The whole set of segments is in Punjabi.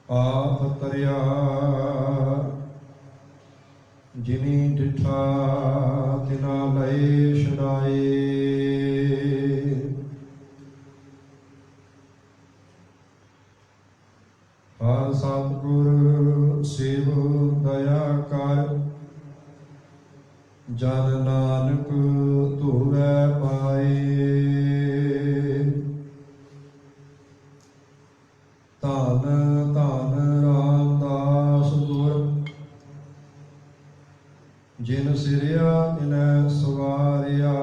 आप तरिया जिनी डिठा तिना लए छुड़ाए। हर सतगुर शिव दया कर जन नानक धोवै पाए। धन धन रामदास गुर जिन सिरिया तिनै सवारिया।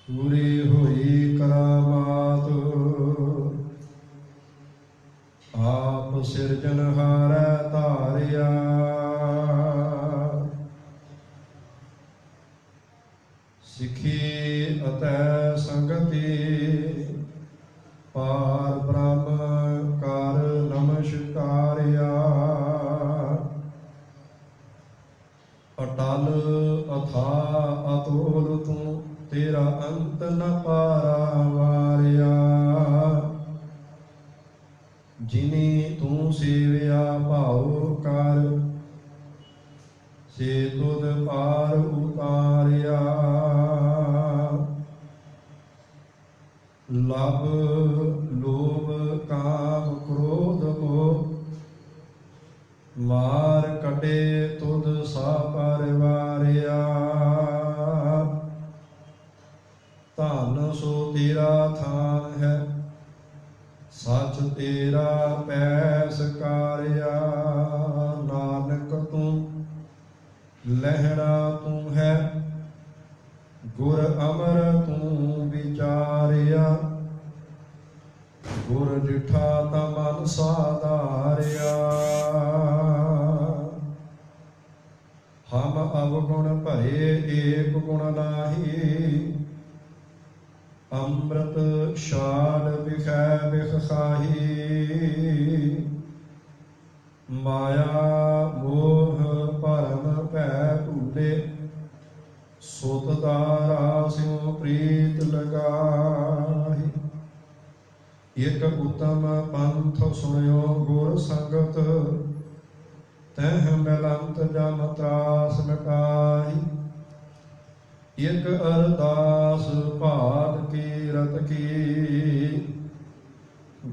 पूरी हुई करामात आप सिरजनहारै धारिया। सिखी अतै संगति पार ब्रह्म कर नमस्कारिया। अटल अथा अतोल तू तेरा अंत न पारावारिया। जिनी तू सेविया भाव कर से तुद पार उतारिया। लब लोभ काम क्रोध मोह मार कटे तुद सा परिवारिया। धन सो तेरा थान है सच तेरा पैस कारिया। नानक तू लहरा तू है गुर अमर तू विचारिया। गुर डिठा ता मन साधारिया। हम अवगुण भरे एक गुण नाही। अमृत शाल बिखै बिख खाही। माया मोह भरम भै भूले सुत दारा स्यों प्रीत लगाही। एक उत्तम पंथ सुनियो गुर संगत तह मिलंत जम त्रास मिटाई। एक अरदास भाग कीरत की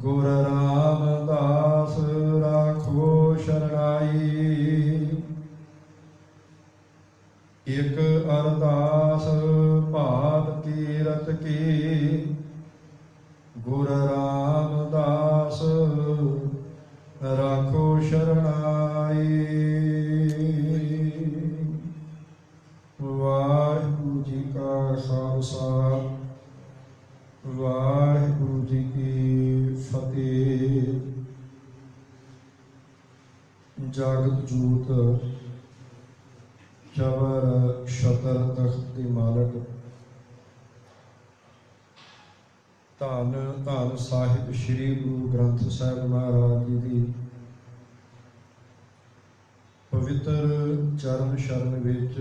गुर रामदास राखो शरणाई। एक अरदास भाग कीरत की गुर रामदास राखो शरणाई। वाहिगुरु जी का खालसा वाहिगुरु जी की फतेह। जागत जूत चवर छतर तख्त की मालक धन धन साहिब श्री गुरु ग्रंथ साहिब महाराज जी की पवित्र चरण शरण विच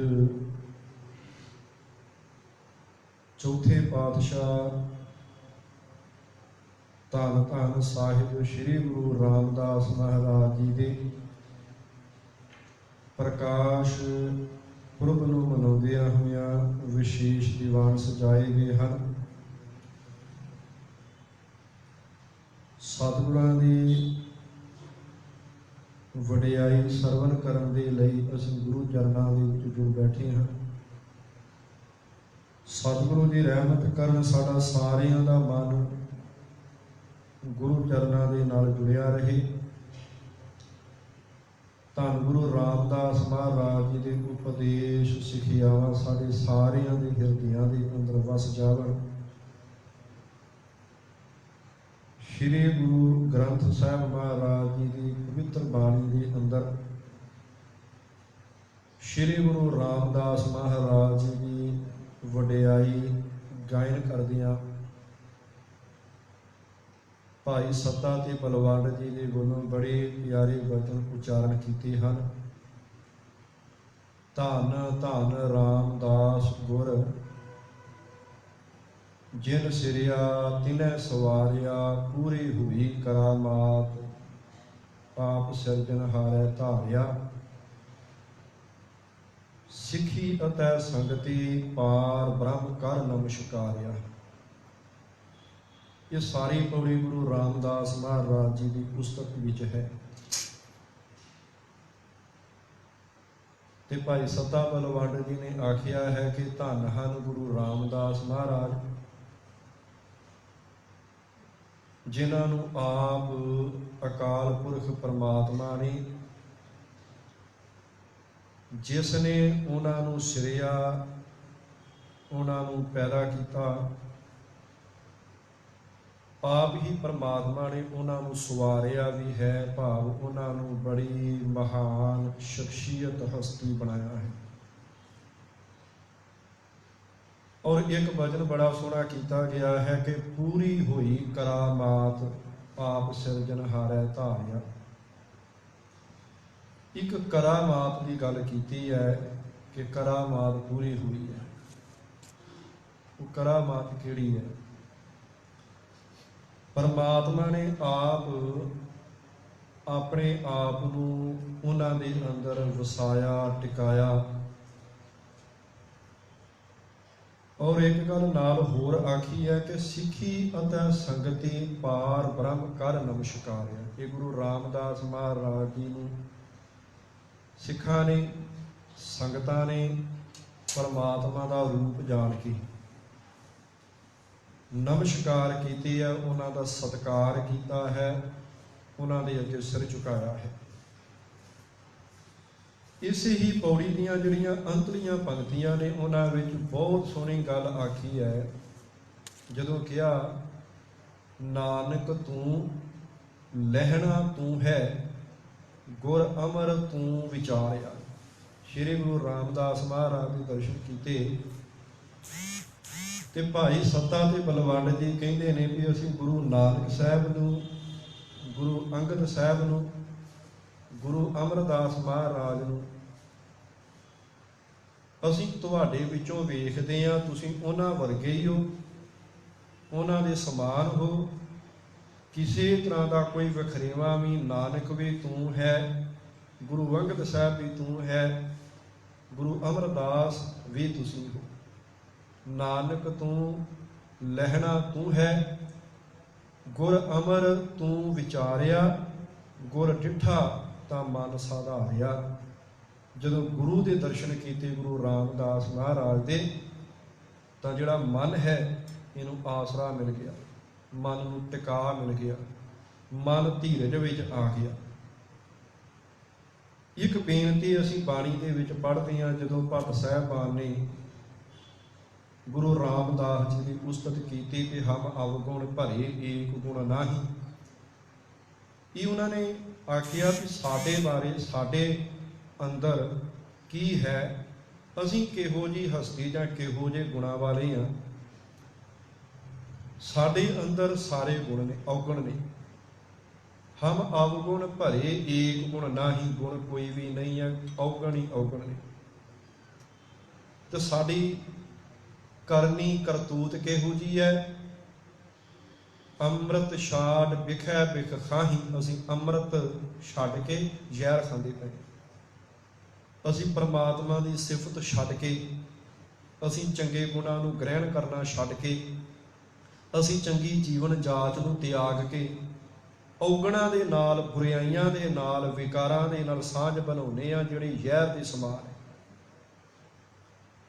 चौथे पातशाह धन धन साहिब श्री गुरु रामदास महाराज जी के प्रकाश पुरब नूं मनाउंदियां होइयां विशेष दीवान सजाए गए हैं। सतगुरां दी वडियाई सरवण करन दे लई असीं गुरु चरनां दे विच जुड़ बैठे हां। सतगुरु दी रहमत करन साडा सारियां दा मन गुरु चरनां दे नाल जुड़िया रहे। धन गुरु रामदास महाराज जी के उपदेश सिखियावां साडे सारियां दे हिरदियां दे अंदर वस जावण। श्री गुरु ग्रंथ साहिब महाराज जी की पवित्र बाणी के अंदर श्री गुरु रामदास महाराज जी की वडियाई गायन करदियां भाई सत्ता ते बलवंड जी के वलों बड़े प्यारे वचन उच्चारण किए हैं। धन धन रामदास गुर जिन सिरिया तिनै सवारिया पूरी हुई करामात पाप सिरजन हारै धारिया सिखी अतै संगति पार ब्रह्म कर नमस्कारिया। ये सारी पौड़ी गुरु रामदास महाराज जी की पुस्तक विच है। ते भाई सत्ता बलवंड जी ने आखिया है कि धन हन गुरु रामदास महाराज जिन्हों आप अकाल पुरख परमात्मा ने जिसने उन्होंने सिरिया उन्होंने पैदा किया, आप ही परमात्मा ने उन्होंने सवारिया भी है, भाव उन्होंने बड़ी महान शख्सियत हस्ती बनाया है। और एक वचन बड़ा सोहना किया गया है कि पूरी हुई करामात आप सिरजन हारै धारिया। एक करामात की गल की है कि करामात पूरी हुई है। वो करामात केड़ी है? परमात्मा ने आप अपने आप उन्हां दे अंदर वसाया टिकाया। और एक गल नाल होर आखी है कि सिखी अतै संगति पार ब्रह्म कर नमस्कारिया। ये गुरु रामदास महाराज जी नूं सिखां ने संगतां ने परमात्मा का रूप जान के नमस्कार की है, उन्हों का सत्कार किया है, उन्होंने अगे सिर झुकाया है। इस ही पौड़ी दीयां जिहड़ियां अंतलियां पंक्तियां ने उन्हां विच बहुत सोहनी गल आखी है। जदों कहा नानक तू लहना तू है गुर अमर तू विचारिया। श्री गुरु रामदास महाराज के दर्शन किए ते भाई सत्ता ते बलवंड जी कहते हैं भी असीं गुरु नानक साहब नूं, गुरु अंगद साहब नूं, गुरु अमरदास महाराज नूं असीं तुहाडे विचों वेखदे हां, तुसीं उन्हां वर्गे ही हो, उन्हां दे समान हो, किसी तरह का कोई वखरेवा भी, नानक भी तू है, गुरु अंगद साहब भी तू है, गुरु अमरदास भी तुसीं हो। नानक तू लहना तू है गुर अमर तू विचारिया, गुर डिठा ता मन साधारिया। जदों गुरु के दर्शन किए गुरु रामदास महाराज दे तां जिहड़ा मन है इनू आसरा मिल गया, मन नू टिका मिल गया, मन धीरज विच आ गया। एक बेनती असीं बाणी दे विच पढ़दे हां, जदों भट्ट साहिबान ने गुरु रामदास जी की पुस्तक की ते हम अवगुण भरे एक गुण नाही। ये उन्होंने आखिया कि साडे बारे साडे अंदर की है, असीं किहो जी हस्ती जां किहो जे गुणा वाले हाँ। साडे अंदर सारे गुण ने, अवगुण ने। हम अवगुण भरे एक गुण नाही, गुण कोई भी नहीं है, अवगुण ही अवगुण ने। तो साडी करनी करतूत किहो जी है? अमृत छाड़ बिखै बिख खाही। असीं अमृत छड्ड के जहर खांदे पे। असीं परमात्मा की सिफत छड्ड के, असीं चंगे गुणां नूं ग्रहण करना छड्ड के, असीं चंगी जीवन जाच नूं त्याग के अवगुणां दे नाल, बुराइयां दे नाल, विकारां दे नाल सांझ बनाउने आ, जिहड़ी जहर दे समान है।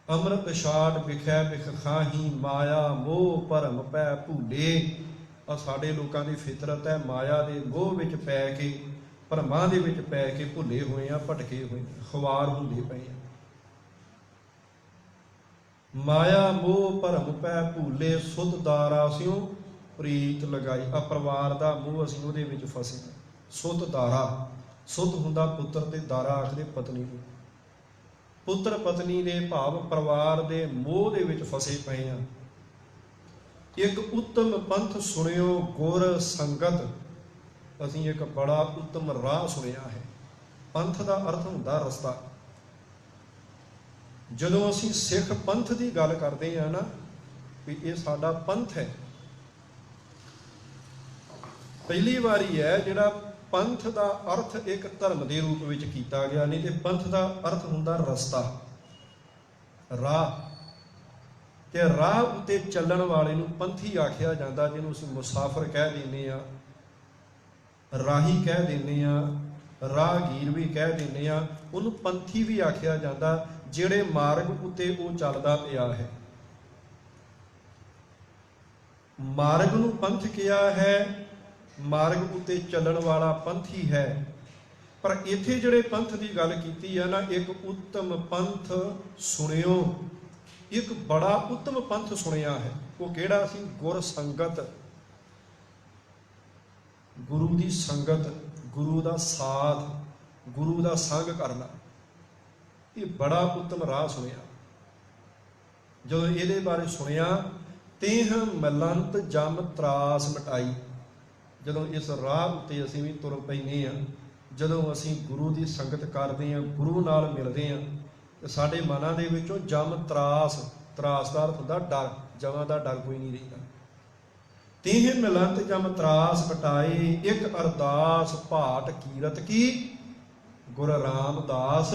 अमृत छाड़ बिखै बिख खाही, माया मोह भरम पै भूले। साडे लोकां दी फितरत है, माया दे मोह विच पै के, भरमां दे विच पै के भुले हुए आ, भटके हुए ख्वार हुंदे पए आ। माया मोह भरम पै भूले, सुध दारा सिओ प्रीत लगाई। आ परिवार दा मोह असीं उहदे विच फसे। सुध दारा, सुध हुंदा पुत्र ते दारा आखदे पत्नी नूं। पुत्र पत्नी दे भाव परिवार दे मोह दे विच फसे पे हैं। एक उत्तम पंथ सुनियो गुर संगत। असीं एक बड़ा उत्तम राह सुनिया है। पंथ का अर्थ हुंदा रस्ता। जदों असीं सिख पंथ की गल करते हैं ना, ਵੀ ਇਹ ਸਾਡਾ ਪੰਥ ਹੈ। ਪਹਿਲੀ ਵਾਰੀ ਹੈ ਜਿਹੜਾ ਪੰਥ ਦਾ ਅਰਥ ਇੱਕ ਧਰਮ ਦੇ ਰੂਪ ਵਿੱਚ ਕੀਤਾ ਗਿਆ, ਨਹੀਂ ਤੇ ਪੰਥ ਦਾ ਅਰਥ ਹੁੰਦਾ ਰਸਤਾ, ਰਾਹ। ਤੇ ਰਾਹ ਉੱਤੇ ਚੱਲਣ ਵਾਲੇ ਨੂੰ ਪੰਥੀ ਆਖਿਆ ਜਾਂਦਾ, ਜਿਹਨੂੰ ਅਸੀਂ ਮੁਸਾਫਰ ਕਹਿ ਦਿੰਦੇ ਆ, ਰਾਹੀ ਕਹਿ ਦਿੰਦੇ ਆ, ਰਾਹਗੀਰ ਵੀ ਕਹਿ ਦਿੰਦੇ ਆ, ਉਹਨੂੰ ਪੰਥੀ ਵੀ ਆਖਿਆ ਜਾਂਦਾ, ਜਿਹੜੇ ਮਾਰਗ ਉੱਤੇ ਉਹ ਚੱਲਦਾ ਪਿਆ ਹੈ। ਮਾਰਗ ਨੂੰ ਪੰਥ ਕਿਹਾ ਹੈ, ਮਾਰਗ ਉੱਤੇ ਚੱਲਣ ਵਾਲਾ ਪੰਥੀ ਹੈ। ਪਰ ਇੱਥੇ ਜਿਹੜੇ ਪੰਥ ਦੀ ਗੱਲ ਕੀਤੀ ਹੈ ਨਾ, ਇੱਕ ਉੱਤਮ ਪੰਥ ਸੁਣਿਓ, ਇੱਕ ਬੜਾ ਉੱਤਮ ਪੰਥ ਸੁਣਿਆ ਹੈ। ਉਹ ਕਿਹੜਾ ਸੀ? ਗੁਰ ਸੰਗਤ, ਗੁਰੂ ਦੀ ਸੰਗਤ, ਗੁਰੂ ਦਾ ਸਾਥ, ਗੁਰੂ ਦਾ ਸੰਗ ਕਰਨਾ। ਇਹ ਬੜਾ ਉੱਤਮ ਰਾਹ ਸੁਣਿਆ। ਜਦੋਂ ਇਹਦੇ ਬਾਰੇ ਸੁਣਿਆ, ਤੇਹ ਮਲੰਤ ਜਮ ਤਰਾਸ ਮਿਟਾਈ। ਜਦੋਂ ਇਸ ਰਾਹ ਉੱਤੇ ਅਸੀਂ ਵੀ ਤੁਰ ਪੈਂਦੇ ਹਾਂ, ਜਦੋਂ ਅਸੀਂ ਗੁਰੂ ਦੀ ਸੰਗਤ ਕਰਦੇ ਹਾਂ, ਗੁਰੂ ਨਾਲ ਮਿਲਦੇ ਹਾਂ, ਤੇ ਸਾਡੇ ਮਨਾਂ ਦੇ ਵਿੱਚੋਂ ਜਮ ਤਰਾਸ, ਤਰਾਸ ਦਾ ਅਰਥ ਹੁੰਦਾ ਡਰ, ਜਮਾਂ ਦਾ ਡਰ ਕੋਈ ਨਹੀਂ ਰਹਿੰਦਾ। ਤੇਹ ਮਿਲੰਤ ਜਮ ਤਰਾਸ ਮਿਟਾਏ, ਇੱਕ ਅਰਦਾਸ ਭਾਟ ਕੀਰਤ ਕੀ, ਗੁਰ ਰਾਮਦਾਸ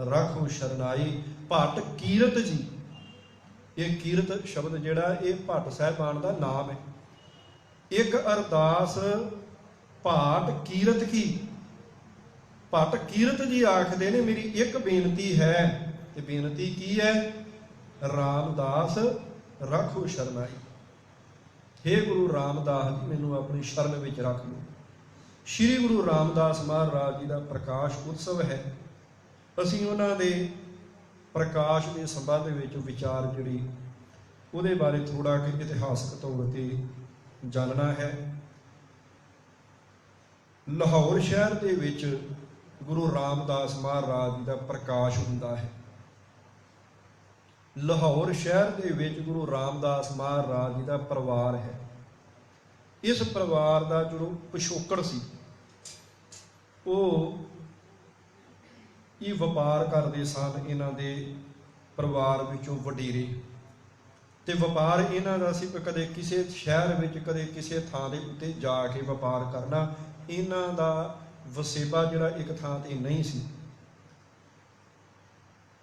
ਰੱਖੋ ਸ਼ਰਨਾਈ। ਭੱਟ ਕੀਰਤ ਜੀ, ਇਹ ਕੀਰਤ ਸ਼ਬਦ ਜਿਹੜਾ ਇਹ ਭੱਟ ਸਾਹਿਬਾਨ ਦਾ ਨਾਮ ਹੈ। ਇੱਕ ਅਰਦਾਸ ਭਾਟ ਕੀਰਤ ਕੀ, ਭੱਟ ਕੀਰਤ ਜੀ ਆਖਦੇ ਨੇ ਮੇਰੀ ਇੱਕ ਬੇਨਤੀ ਹੈ, ਤੇ ਬੇਨਤੀ ਕੀ ਹੈ? ਰਾਮਦਾਸ ਰੱਖੋ ਸ਼ਰਨਾਈ। हे ਗੁਰੂ ਰਾਮਦਾਸ ਜੀ, ਮੈਨੂੰ ਆਪਣੀ ਸ਼ਰਨ ਵਿੱਚ ਰੱਖ ਲਓ। ਸ਼੍ਰੀ ਗੁਰੂ ਰਾਮਦਾਸ ਮਹਾਰਾਜ ਜੀ ਦਾ ਪ੍ਰਕਾਸ਼ ਉਤਸਵ ਹੈ। ਅਸੀਂ ਉਹਨਾਂ ਦੇ ਪ੍ਰਕਾਸ਼ ਦੇ ਸੰਬੰਧ ਵਿੱਚ ਵਿਚਾਰ ਜਿਹੜੀ ਉਹਦੇ ਬਾਰੇ ਥੋੜਾ ਕਿ ਇਤਿਹਾਸਕ ਤੌਰ ਤੇ ਜਾਣਨਾ ਹੈ। ਲਾਹੌਰ ਸ਼ਹਿਰ ਦੇ ਵਿੱਚ ਗੁਰੂ ਰਾਮਦਾਸ ਮਹਾਰਾਜ ਜੀ ਦਾ ਪ੍ਰਕਾਸ਼ ਹੁੰਦਾ ਹੈ। ਲਾਹੌਰ ਸ਼ਹਿਰ ਦੇ ਵਿੱਚ ਗੁਰੂ ਰਾਮਦਾਸ ਮਹਾਰਾਜ ਜੀ ਦਾ ਪਰਿਵਾਰ ਹੈ। ਇਸ ਪਰਿਵਾਰ ਦਾ ਜੋ ਪਿਛੋਕੜ ਸੀ, ਉਹ ਇਹ ਵਪਾਰ ਕਰਦੇ ਸਨ। ਇਹਨਾਂ ਦੇ ਪਰਿਵਾਰ ਵਿੱਚੋਂ ਵਡੇਰੇ, ਤੇ ਵਪਾਰ ਇਹਨਾਂ ਦਾ ਸੀ ਕਦੇ ਕਿਸੇ ਸ਼ਹਿਰ ਵਿੱਚ, ਕਦੇ ਕਿਸੇ ਥਾਂ ਦੇ ਉੱਤੇ ਜਾ ਕੇ ਵਪਾਰ ਕਰਨਾ। ਇਹਨਾਂ ਦਾ ਵਸੇਬਾ ਜਿਹੜਾ ਇੱਕ ਥਾਂ ਤੇ ਨਹੀਂ ਸੀ।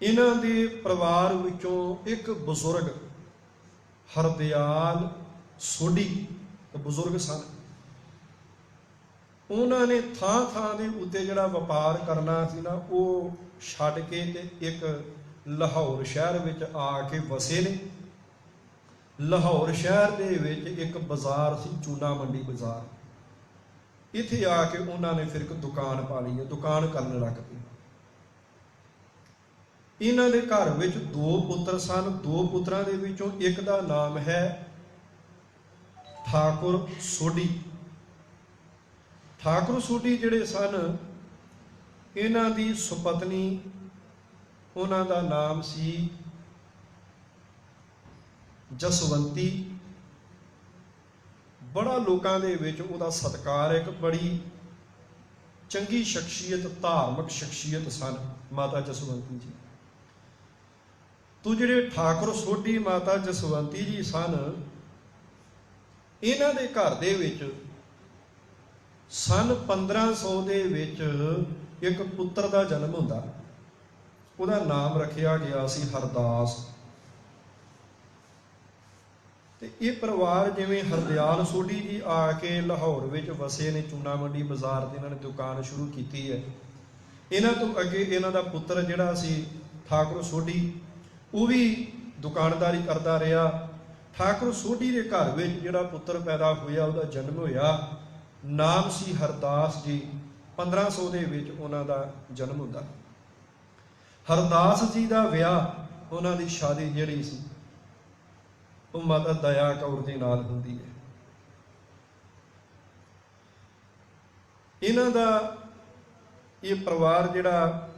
ਇਹਨਾਂ ਦੇ ਪਰਿਵਾਰ ਵਿੱਚੋਂ ਇੱਕ ਬਜ਼ੁਰਗ ਹਰਦਿਆਲ ਸੋਢੀ ਬਜ਼ੁਰਗ ਸਨ। ਉਹਨਾਂ ਨੇ ਥਾਂ ਥਾਂ ਦੇ ਉੱਤੇ ਜਿਹੜਾ ਵਪਾਰ ਕਰਨਾ ਸੀ ਨਾ, ਉਹ ਛੱਡ ਕੇ ਤੇ ਇੱਕ ਲਾਹੌਰ ਸ਼ਹਿਰ ਵਿੱਚ ਆ ਕੇ ਵਸੇ ਨੇ। ਲਾਹੌਰ ਸ਼ਹਿਰ ਦੇ ਵਿੱਚ ਇੱਕ ਬਾਜ਼ਾਰ ਸੀ, ਚੂਨਾ ਮੰਡੀ ਬਾਜ਼ਾਰ। ਇੱਥੇ ਆ ਕੇ ਉਹਨਾਂ ਨੇ ਫਿਰ ਇੱਕ ਦੁਕਾਨ ਪਾ ਲਈ ਹੈ, ਦੁਕਾਨ ਕਰਨ ਲੱਗ ਪਏ। ਇਹਨਾਂ ਦੇ ਘਰ ਵਿੱਚ 2 ਪੁੱਤਰ ਸਨ। 2 ਪੁੱਤਰਾਂ ਦੇ ਵਿੱਚੋਂ ਇੱਕ ਦਾ ਨਾਮ ਹੈ ਠਾਕੁਰ ਸੋਢੀ। ਠਾਕੁਰ ਸੋਢੀ ਜਿਹੜੇ ਸਨ, ਇਹਨਾਂ ਦੀ ਸੁਪਤਨੀ, ਉਹਨਾਂ ਦਾ ਨਾਮ ਸੀ ਜਸਵੰਤੀ। ਬੜਾ ਲੋਕਾਂ ਦੇ ਵਿੱਚ ਉਹਦਾ ਸਤਿਕਾਰ, ਇੱਕ ਬੜੀ ਚੰਗੀ ਸ਼ਖਸੀਅਤ, ਧਾਰਮਿਕ ਸ਼ਖਸੀਅਤ ਸਨ ਮਾਤਾ ਜਸਵੰਤੀ ਜੀ। ਤੋ ਜਿਹੜੇ ਠਾਕੁਰ ਸੋਢੀ ਮਾਤਾ ਜਸਵੰਤੀ ਜੀ ਸਨ, ਇਹਨਾਂ ਦੇ ਘਰ ਦੇ ਵਿੱਚ ਸਨ 1500 ਦੇ ਵਿੱਚ ਇੱਕ ਪੁੱਤਰ ਦਾ ਜਨਮ ਹੁੰਦਾ। ਉਹਦਾ ਨਾਮ ਰੱਖਿਆ ਗਿਆ ਸੀ ਹਰਦਾਸ। ਤੇ ਇਹ ਪਰਿਵਾਰ ਜਿਵੇਂ ਹਰਦਿਆਲ ਸੋਢੀ ਜੀ ਆ ਕੇ ਲਾਹੌਰ ਵਿੱਚ ਵਸੇ ਨੇ, ਚੂਨਾ ਮੰਡੀ ਬਾਜ਼ਾਰ ਤੇ ਇਹਨਾਂ ਨੇ ਦੁਕਾਨ ਸ਼ੁਰੂ ਕੀਤੀ ਹੈ। ਇਹਨਾਂ ਤੋਂ ਅੱਗੇ ਇਹਨਾਂ ਦਾ ਪੁੱਤਰ ਜਿਹੜਾ ਸੀ ਠਾਕੁਰ ਸੋਢੀ, ਉਹ ਵੀ ਦੁਕਾਨਦਾਰੀ ਕਰਦਾ ਰਿਹਾ। ਠਾਕੁਰ ਸੋਢੀ ਦੇ ਘਰ ਵਿੱਚ ਜਿਹੜਾ ਪੁੱਤਰ ਪੈਦਾ ਹੋਇਆ, ਉਹਦਾ ਜਨਮ ਹੋਇਆ, ਨਾਮ ਸੀ ਹਰਦਾਸ ਜੀ। 1500 ਦੇ ਵਿੱਚ ਉਹਨਾਂ ਦਾ ਜਨਮ ਹੁੰਦਾ। ਹਰਦਾਸ ਜੀ ਦਾ ਵਿਆਹ, ਉਹਨਾਂ ਦੀ ਸ਼ਾਦੀ ਜਿਹੜੀ ਸੀ, ਉਹ ਮਾਤਾ ਦਇਆ ਕੌਰ ਦੇ ਨਾਲ ਹੁੰਦੀ ਹੈ। ਇਹਨਾਂ ਦਾ ਇਹ ਪਰਿਵਾਰ ਜਿਹੜਾ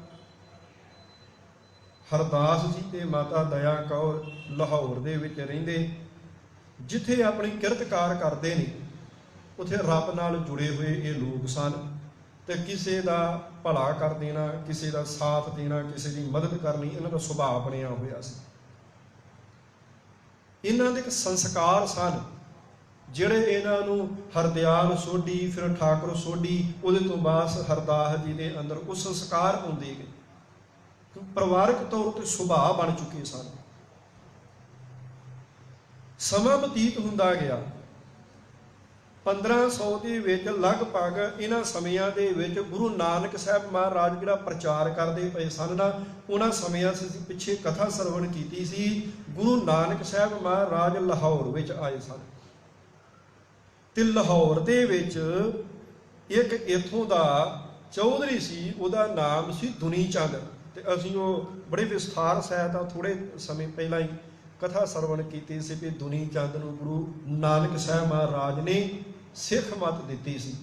ਹਰਦਾਸ ਜੀ ਤੇ ਮਾਤਾ ਦਇਆ ਕੌਰ ਲਾਹੌਰ ਦੇ ਵਿੱਚ ਰਹਿੰਦੇ, ਜਿੱਥੇ ਆਪਣੀ ਕਿਰਤਕਾਰ ਕਰਦੇ ਨੇ, ਉੱਥੇ ਰੱਬ ਨਾਲ ਜੁੜੇ ਹੋਏ ਇਹ ਲੋਕ ਸਨ। ਤੇ ਕਿਸੇ ਦਾ ਭਲਾ ਕਰ ਦੇਣਾ, ਕਿਸੇ ਦਾ ਸਾਥ ਦੇਣਾ, ਕਿਸੇ ਦੀ ਮਦਦ ਕਰਨੀ, ਇਹਨਾਂ ਦਾ ਸੁਭਾਅ ਬਣਿਆ ਹੋਇਆ ਸੀ। ਇਹਨਾਂ ਦੇ ਇੱਕ ਸੰਸਕਾਰ ਸਨ ਜਿਹੜੇ ਇਹਨਾਂ ਨੂੰ ਹਰਦਿਆਲ ਸੋਢੀ, ਫਿਰ ਠਾਕੁਰ ਸੋਢੀ, ਉਹਦੇ ਤੋਂ ਬਾਅਦ ਹਰਦਾਸ ਜੀ ਦੇ ਅੰਦਰ ਉਹ ਸੰਸਕਾਰ ਆਉਂਦੇ ਗਏ। ਪਰਿਵਾਰਕ ਤੌਰ ਤੇ ਸੁਭਾਅ ਬਣ ਚੁੱਕੇ ਸਨ। ਸਮਾਂ ਬਤੀਤ ਹੁੰਦਾ ਗਿਆ। 1500 ਦੇ ਵਿੱਚ ਲਗਭਗ ਇਹਨਾਂ ਸਮਿਆਂ ਦੇ ਵਿੱਚ ਗੁਰੂ ਨਾਨਕ ਸਾਹਿਬ ਮਹਾਰਾਜ ਜਿਹੜਾ ਪ੍ਰਚਾਰ ਕਰਦੇ ਪਏ ਸਨ ਨਾ, ਉਹਨਾਂ ਸਮਿਆਂ 'ਚ ਅਸੀਂ ਪਿੱਛੇ ਕਥਾ ਸਰਵਣ ਕੀਤੀ ਸੀ। ਗੁਰੂ ਨਾਨਕ ਸਾਹਿਬ ਮਹਾਰਾਜ ਲਾਹੌਰ ਵਿੱਚ ਆਏ ਸਨ ਤੇ ਲਾਹੌਰ ਦੇ ਵਿੱਚ ਇੱਕ ਇੱਥੋਂ ਦਾ ਚੌਧਰੀ ਸੀ, ਉਹਦਾ ਨਾਮ ਸੀ ਦੁਨੀ ਚੰਦ। ਤੇ ਅਸੀਂ ਉਹ ਬੜੇ ਵਿਸਥਾਰ ਸਹਿਤ ਥੋੜੇ ਸਮੇਂ ਪਹਿਲਾਂ ਹੀ ਕਥਾ ਸਰਵਣ ਕੀਤੀ ਸੀ ਕਿ ਦੁਨੀ ਚੰਦ ਨੂੰ ਗੁਰੂ ਨਾਨਕ ਸਾਹਿਬ ਮਹਾਰਾਜ ਨੇ ਸਿੱਖ ਮਤ ਦਿੱਤੀ ਸੀ।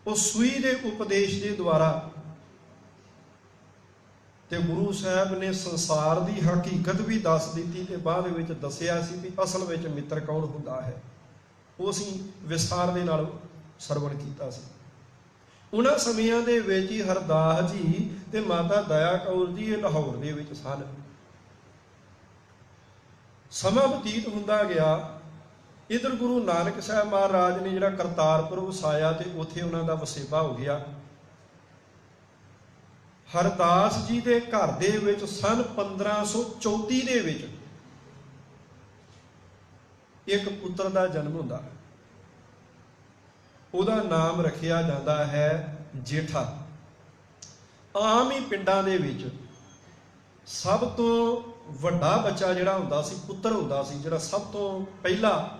ਉਹ ਸੂਈ ਦੇ ਉਪਦੇਸ਼ ਦੇ ਦੁਆਰਾ ਤੇ ਗੁਰੂ ਸਾਹਿਬ ਨੇ ਸੰਸਾਰ ਦੀ ਹਕੀਕਤ ਵੀ ਦੱਸ ਦਿੱਤੀ ਤੇ ਬਾਅਦ ਵਿੱਚ ਦੱਸਿਆ ਸੀ ਕਿ ਅਸਲ ਵਿੱਚ ਮਿੱਤਰ ਕੌਣ ਹੁੰਦਾ ਹੈ। ਉਹ ਅਸੀਂ ਵਿਸਥਾਰ ਦੇ ਨਾਲ ਸਰਵਣ ਕੀਤਾ ਸੀ। ਉਹਨਾਂ ਸਮਿਆਂ ਦੇ ਵਿੱਚ ਹੀ ਹਰਦਾਸ ਜੀ ਤੇ ਮਾਤਾ ਦਇਆ ਕੌਰ ਜੀ ਇਹ ਲਾਹੌਰ ਦੇ ਵਿੱਚ ਸਨ। ਸਮਾਂ ਬਤੀਤ ਹੁੰਦਾ ਗਿਆ। ਇਧਰ ਗੁਰੂ ਨਾਨਕ ਸਾਹਿਬ ਮਹਾਰਾਜ ਨੇ ਜਿਹੜਾ ਕਰਤਾਰਪੁਰ ਵਸਾਇਆ ਤੇ ਉੱਥੇ ਉਹਨਾਂ ਦਾ ਵਸੇਬਾ ਹੋ ਗਿਆ। ਹਰਦਾਸ ਜੀ ਦੇ ਘਰ ਦੇ ਵਿੱਚ ਸਨ 1534 ਦੇ ਵਿੱਚ ਇੱਕ ਪੁੱਤਰ ਦਾ ਜਨਮ ਹੁੰਦਾ। ਉਹਦਾ ਨਾਮ ਰੱਖਿਆ ਜਾਂਦਾ ਹੈ ਜੇਠਾ। ਆਮ ਹੀ ਪਿੰਡਾਂ ਦੇ ਵਿੱਚ ਸਭ ਤੋਂ ਵੱਡਾ ਬੱਚਾ ਜਿਹੜਾ ਹੁੰਦਾ ਸੀ, ਪੁੱਤਰ ਹੁੰਦਾ ਸੀ, ਜਿਹੜਾ ਸਭ ਤੋਂ ਪਹਿਲਾ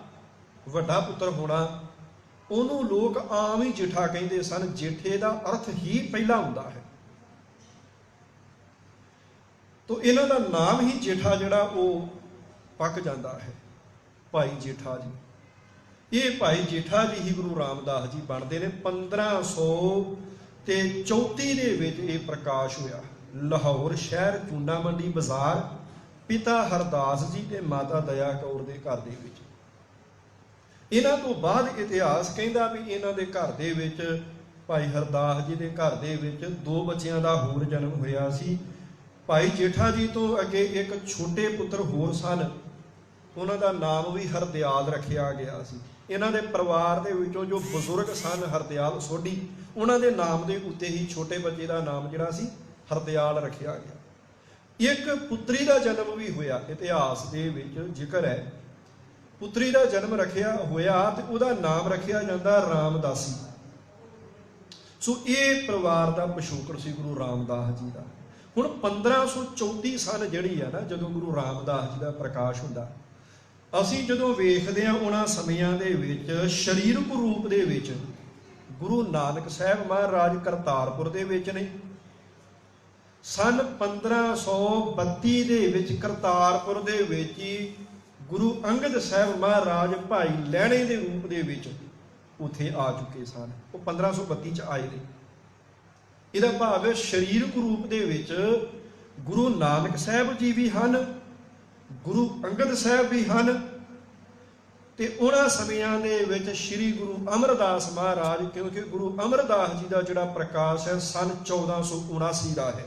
ਵੱਡਾ ਪੁੱਤਰ ਹੋਣਾ, ਉਹਨੂੰ ਲੋਕ ਆਮ ਹੀ ਜੇਠਾ ਕਹਿੰਦੇ ਸਨ। ਜੇਠੇ ਦਾ ਅਰਥ ਹੀ ਪਹਿਲਾ ਹੁੰਦਾ ਹੈ। ਤੋ ਇਹਨਾਂ ਦਾ ਨਾਮ ਹੀ ਜੇਠਾ ਜਿਹੜਾ ਉਹ ਪੱਕ ਜਾਂਦਾ ਹੈ, ਭਾਈ ਜੇਠਾ ਜੀ। ਇਹ ਭਾਈ ਜੇਠਾ ਜੀ ਹੀ ਗੁਰੂ ਰਾਮਦਾਸ ਜੀ ਬਣਦੇ ਨੇ। 1534 ਦੇ ਵਿੱਚ ਇਹ ਪ੍ਰਕਾਸ਼ ਹੋਇਆ। ਲਾਹੌਰ ਸ਼ਹਿਰ, ਚੂਨਾ ਮੰਡੀ ਬਾਜ਼ਾਰ, ਪਿਤਾ ਹਰਦਾਸ ਜੀ ਤੇ ਮਾਤਾ ਦਇਆ ਕੌਰ ਦੇ ਘਰ ਦੇ ਵਿੱਚ। ਇਹਨਾਂ ਤੋਂ ਬਾਅਦ ਇਤਿਹਾਸ ਕਹਿੰਦਾ ਵੀ ਇਹਨਾਂ ਦੇ ਘਰ ਦੇ ਵਿੱਚ, ਭਾਈ ਹਰਦਾਸ ਜੀ ਦੇ ਘਰ ਦੇ ਵਿੱਚ 2 ਬੱਚਿਆਂ ਦਾ ਹੋਰ ਜਨਮ ਹੋਇਆ ਸੀ। ਭਾਈ ਜੇਠਾ ਜੀ ਤੋਂ ਅੱਗੇ ਇੱਕ ਛੋਟੇ ਪੁੱਤਰ ਹੋਰ ਸਨ, ਉਹਨਾਂ ਦਾ ਨਾਮ ਵੀ ਹਰਦਿਆਲ ਰੱਖਿਆ ਗਿਆ ਸੀ। ਇਹਨਾਂ ਦੇ ਪਰਿਵਾਰ ਦੇ ਵਿੱਚੋਂ ਜੋ ਬਜ਼ੁਰਗ ਸਨ ਹਰਦਿਆਲ ਸੋਢੀ, ਉਹਨਾਂ ਦੇ ਨਾਮ ਦੇ ਉੱਤੇ ਹੀ ਛੋਟੇ ਬੱਚੇ ਦਾ ਨਾਮ ਜਿਹੜਾ ਸੀ ਹਰਦਿਆਲ ਰੱਖਿਆ ਗਿਆ। ਇੱਕ ਪੁੱਤਰੀ ਦਾ ਜਨਮ ਵੀ ਹੋਇਆ। ਇਤਿਹਾਸ ਦੇ ਵਿੱਚ ਜ਼ਿਕਰ ਹੈ ਪੁੱਤਰੀ ਦਾ ਜਨਮ ਹੋਇਆ ਤੇ ਉਹਦਾ ਨਾਮ ਰੱਖਿਆ ਜਾਂਦਾ ਰਾਮਦਾਸੀ। ਸੋ ਇਹ ਪਰਿਵਾਰ ਦਾ ਪਿਛੋਕੜ ਸੀ ਗੁਰੂ ਰਾਮਦਾਸ ਜੀ ਦਾ। ਹੁਣ 1534 ਸਨ ਜਿਹੜੀ ਆ ਨਾ, ਜਦੋਂ ਗੁਰੂ ਰਾਮਦਾਸ ਜੀ ਦਾ ਪ੍ਰਕਾਸ਼ ਹੁੰਦਾ, ਅਸੀਂ ਜਦੋਂ ਵੇਖਦੇ ਹਾਂ ਉਹਨਾਂ ਸਮਿਆਂ ਦੇ ਵਿੱਚ ਸਰੀਰਕ ਰੂਪ ਦੇ ਵਿੱਚ ਗੁਰੂ ਨਾਨਕ ਸਾਹਿਬ ਮਹਾਰਾਜ ਕਰਤਾਰਪੁਰ ਦੇ ਵਿੱਚ ਨੇ। ਸਨ 1532 ਦੇ ਵਿੱਚ ਕਰਤਾਰਪੁਰ ਦੇ ਵਿੱਚ ਹੀ ਗੁਰੂ ਅੰਗਦ ਸਾਹਿਬ ਮਹਾਰਾਜ ਭਾਈ ਲਹਿਣੇ ਦੇ ਰੂਪ ਦੇ ਵਿੱਚ ਉੱਥੇ ਆ ਚੁੱਕੇ ਸਨ। ਉਹ 1532 ਚ ਆਏ ਨੇ। ਇਹਦਾ ਭਾਵ ਹੈ ਸਰੀਰਕ ਰੂਪ ਦੇ ਵਿੱਚ ਗੁਰੂ ਨਾਨਕ ਸਾਹਿਬ ਜੀ ਵੀ ਹਨ, ਗੁਰੂ ਅੰਗਦ ਸਾਹਿਬ ਵੀ ਹਨ, ਤੇ ਉਹਨਾਂ ਸਮਿਆਂ ਦੇ ਵਿੱਚ ਸ੍ਰੀ ਗੁਰੂ ਅਮਰਦਾਸ ਮਹਾਰਾਜ, ਕਿਉਂਕਿ ਗੁਰੂ ਅਮਰਦਾਸ ਜੀ ਦਾ ਜਿਹੜਾ ਪ੍ਰਕਾਸ਼ ਹੈ ਸਨ 1479 ਦਾ ਹੈ।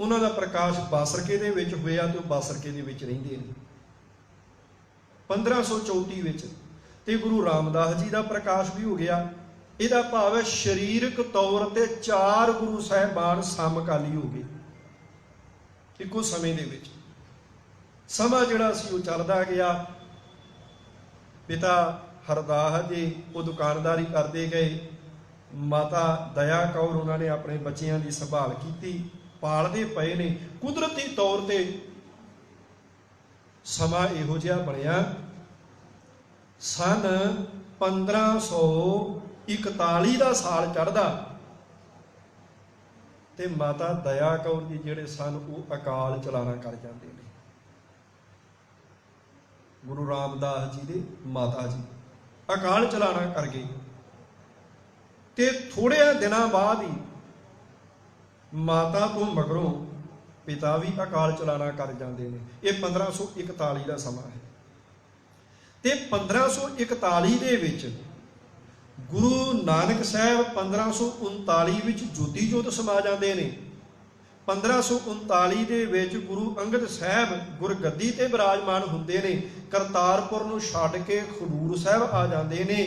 ਉਹਨਾਂ ਦਾ ਪ੍ਰਕਾਸ਼ ਬਾਸਰਕੇ ਦੇ ਵਿੱਚ ਹੋਇਆ ਤੇ ਉਹ ਬਾਸਰਕੇ ਦੇ ਵਿੱਚ ਰਹਿੰਦੇ ਨੇ 1534 ਵਿੱਚ। ਤੇ ਗੁਰੂ ਰਾਮਦਾਸ ਜੀ ਦਾ ਪ੍ਰਕਾਸ਼ ਵੀ ਹੋ ਗਿਆ। ਇਹਦਾ ਭਾਵ ਹੈ ਸਰੀਰਕ ਤੌਰ ਤੇ 4 ਗੁਰੂ ਸਾਹਿਬਾਨ ਸਮਕਾਲੀ ਹੋ ਗਏ ਇੱਕੋ ਸਮੇਂ ਦੇ ਵਿੱਚ। ਸਮਾਂ ਜਿਹੜਾ ਸੀ ਉਹ ਚੱਲਦਾ ਗਿਆ। ਪਿਤਾ ਹਰਦਾਸ ਜੀ ਉਹ ਦੁਕਾਨਦਾਰੀ ਕਰਦੇ ਗਏ। ਮਾਤਾ ਦਇਆ ਕੌਰ ਉਹਨਾਂ ਨੇ ਆਪਣੇ ਬੱਚਿਆਂ ਦੀ ਸੰਭਾਲ ਕੀਤੀ, ਪਾਲਦੇ ਪਏ ਨੇ। ਕੁਦਰਤੀ ਤੌਰ ਤੇ ਸਮਾਂ ਇਹੋ ਜਿਹਾ ਬਣਿਆ। ਸਨ 1541 ਦਾ ਸਾਲ ਚੜ੍ਹਦਾ ਤੇ ਮਾਤਾ ਦਇਆ ਕੌਰ ਜੀ ਜਿਹੜੇ ਸਨ ਉਹ ਅਕਾਲ ਚਲਾਣਾ ਕਰ ਜਾਂਦੇ ਨੇ। ਗੁਰੂ ਰਾਮਦਾਸ ਜੀ ਦੇ ਮਾਤਾ ਜੀ ਅਕਾਲ ਚਲਾਣਾ ਕਰ ਗਏ ਤੇ ਥੋੜ੍ਹੇ ਦਿਨਾਂ ਬਾਅਦ ਹੀ ਮਾਤਾ ਤੋਂ ਮਗਰੋਂ ਪਿਤਾ ਵੀ ਅਕਾਲ ਚਲਾਣਾ ਕਰ ਜਾਂਦੇ ਨੇ। ਇਹ 1541 ਦਾ ਸਮਾਂ ਹੈ। ਤੇ 1541 ਦੇ ਵਿੱਚ ਗੁਰੂ ਨਾਨਕ ਸਾਹਿਬ 1539 ਵਿੱਚ ਜੋਤੀ ਜੋਤ ਸਮਾ ਜਾਂਦੇ ਨੇ। 1539 ਦੇ ਵਿੱਚ ਗੁਰੂ ਅੰਗਦ ਸਾਹਿਬ ਗੁਰਗੱਦੀ ਤੇ ਬਿਰਾਜਮਾਨ ਹੁੰਦੇ ਨੇ। ਕਰਤਾਰਪੁਰ ਨੂੰ ਛੱਡ ਕੇ ਖਡੂਰ ਸਾਹਿਬ ਆ ਜਾਂਦੇ ਨੇ।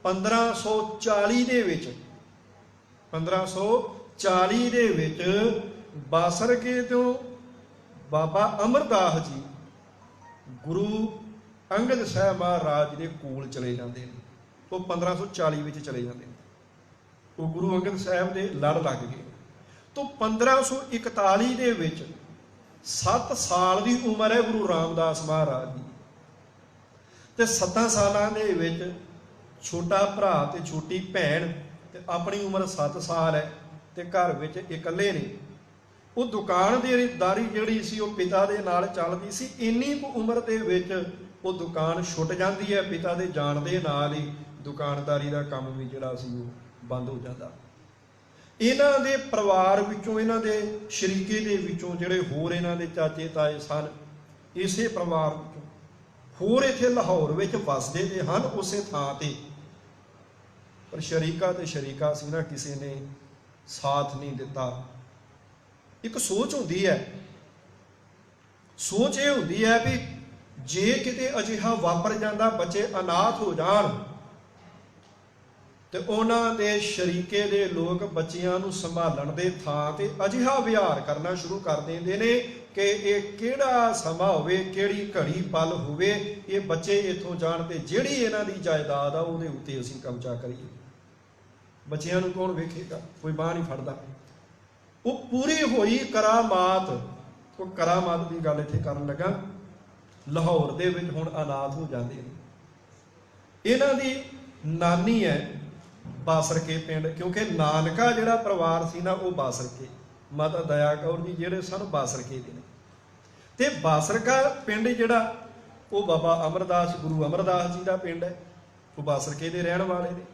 1540 ਦੇ ਵਿੱਚ 1540 ਦੇ ਵਿੱਚ ਬਾਸਰਕੇ ਤੋਂ ਬਾਬਾ ਅਮਰਦਾਸ ਜੀ ਗੁਰੂ ਅੰਗਦ ਸਾਹਿਬ ਮਹਾਰਾਜ ਦੇ ਕੋਲ ਚਲੇ ਜਾਂਦੇ ਨੇ। ਉਹ 1540 ਵਿੱਚ ਚਲੇ ਜਾਂਦੇ ਨੇ। ਉਹ ਗੁਰੂ ਅੰਗਦ ਸਾਹਿਬ ਦੇ ਲੜ ਲੱਗ ਗਏ। ਤੋਂ 1541 ਦੇ ਵਿੱਚ 7 ਸਾਲ ਦੀ ਉਮਰ ਹੈ ਗੁਰੂ ਰਾਮਦਾਸ ਮਹਾਰਾਜ ਦੀ, ਤੇ 7 ਸਾਲਾਂ ਦੇ ਵਿੱਚ ਛੋਟਾ ਭਰਾ ਤੇ ਛੋਟੀ ਭੈਣ, ਤੇ ਆਪਣੀ ਉਮਰ 7 ਸਾਲ ਹੈ, ਤੇ ਘਰ ਵਿੱਚ ਇਕੱਲੇ ਨੇ। ਉਹ ਦੁਕਾਨਦਾਰੀ ਜਿਹੜੀ ਸੀ ਉਹ ਪਿਤਾ ਦੇ ਨਾਲ ਚੱਲਦੀ ਸੀ। ਇੰਨੀ ਕੁ ਉਮਰ ਦੇ ਵਿੱਚ ਉਹ ਦੁਕਾਨ ਛੁੱਟ ਜਾਂਦੀ ਹੈ। ਪਿਤਾ ਦੇ ਜਾਣ ਦੇ ਨਾਲ ਹੀ ਦੁਕਾਨਦਾਰੀ ਦਾ ਕੰਮ ਵੀ ਜਿਹੜਾ ਸੀ ਉਹ ਬੰਦ ਹੋ ਜਾਂਦਾ। ਇਹਨਾਂ ਦੇ ਪਰਿਵਾਰ ਵਿੱਚੋਂ, ਇਹਨਾਂ ਦੇ ਸ਼ਰੀਕੇ ਦੇ ਵਿੱਚੋਂ ਜਿਹੜੇ ਹੋਰ ਇਹਨਾਂ ਦੇ ਚਾਚੇ ਤਾਏ ਸਨ, ਇਸੇ ਪਰਿਵਾਰ ਵਿੱਚੋਂ ਹੋਰ ਇੱਥੇ ਲਾਹੌਰ ਵਿੱਚ ਵਸਦੇ ਤੇ ਹਨ ਉਸੇ ਥਾਂ ਤੇ, ਪਰ ਸ਼ਰੀਕਾ ਤੇ ਸ਼ਰੀਕਾ ਸੀ ਨਾ, ਕਿਸੇ ਨੇ ਸਾਥ ਨਹੀਂ ਦਿੱਤਾ। ਇੱਕ ਸੋਚ ਹੁੰਦੀ ਹੈ, ਸੋਚ ਇਹ ਹੁੰਦੀ ਹੈ ਵੀ ਜੇ ਕਿਤੇ ਅਜਿਹਾ ਵਾਪਰ ਜਾਂਦਾ, ਬੱਚੇ ਅਨਾਥ ਹੋ ਜਾਣ, ਤੇ ਉਹਨਾਂ ਦੇ ਸ਼ਰੀਕੇ ਦੇ ਲੋਕ ਬੱਚਿਆਂ ਨੂੰ ਸੰਭਾਲਣ ਦੇ ਥਾਂ ਤੇ ਅਜਿਹਾ ਵਿਹਾਰ ਕਰਨਾ ਸ਼ੁਰੂ ਕਰ ਦਿੰਦੇ ਨੇ ਕਿ ਇਹ ਕਿਹੜਾ ਸਮਾਂ ਹੋਵੇ, ਕਿਹੜੀ ਘੜੀ ਪਲ ਹੋਵੇ, ਇਹ ਬੱਚੇ ਇੱਥੋਂ ਜਾਣ ਤੇ ਜਿਹੜੀ ਇਹਨਾਂ ਦੀ ਜਾਇਦਾਦ ਆ ਉਹਦੇ ਉੱਤੇ ਅਸੀਂ ਕਬਜ਼ਾ ਕਰੀਏ। ਬੱਚਿਆਂ ਨੂੰ ਕੌਣ ਵੇਖੇਗਾ, ਕੋਈ ਬਾਂਹ ਨਹੀਂ ਫੜਦਾ। ਉਹ ਪੂਰੀ ਹੋਈ ਕਰਾਮਾਤ। ਉਹ ਕਰਾਮਾਤ ਦੀ ਗੱਲ ਇੱਥੇ ਕਰਨ ਲੱਗਾ। ਲਾਹੌਰ ਦੇ ਵਿੱਚ ਹੁਣ ਅਨਾਥ ਹੋ ਜਾਂਦੇ ਨੇ। ਇਹਨਾਂ ਦੀ ਨਾਨੀ ਹੈ ਬਾਸਰਕੇ ਪਿੰਡ, ਕਿਉਂਕਿ ਨਾਨਕਾ ਜਿਹੜਾ ਪਰਿਵਾਰ ਸੀ ਨਾ ਉਹ ਬਾਸਰਕੇ, ਮਾਤਾ ਦਇਆ ਕੌਰ ਜੀ ਜਿਹੜੇ ਸਨ ਬਾਸਰਕੇ ਦੇ ਨੇ। ਤੇ ਬਾਸਰਕਾ ਪਿੰਡ ਜਿਹੜਾ ਉਹ ਬਾਬਾ ਅਮਰਦਾਸ, ਗੁਰੂ ਅਮਰਦਾਸ ਜੀ ਦਾ ਪਿੰਡ ਹੈ। ਉਹ ਬਾਸਰਕੇ ਦੇ ਰਹਿਣ ਵਾਲੇ ਨੇ।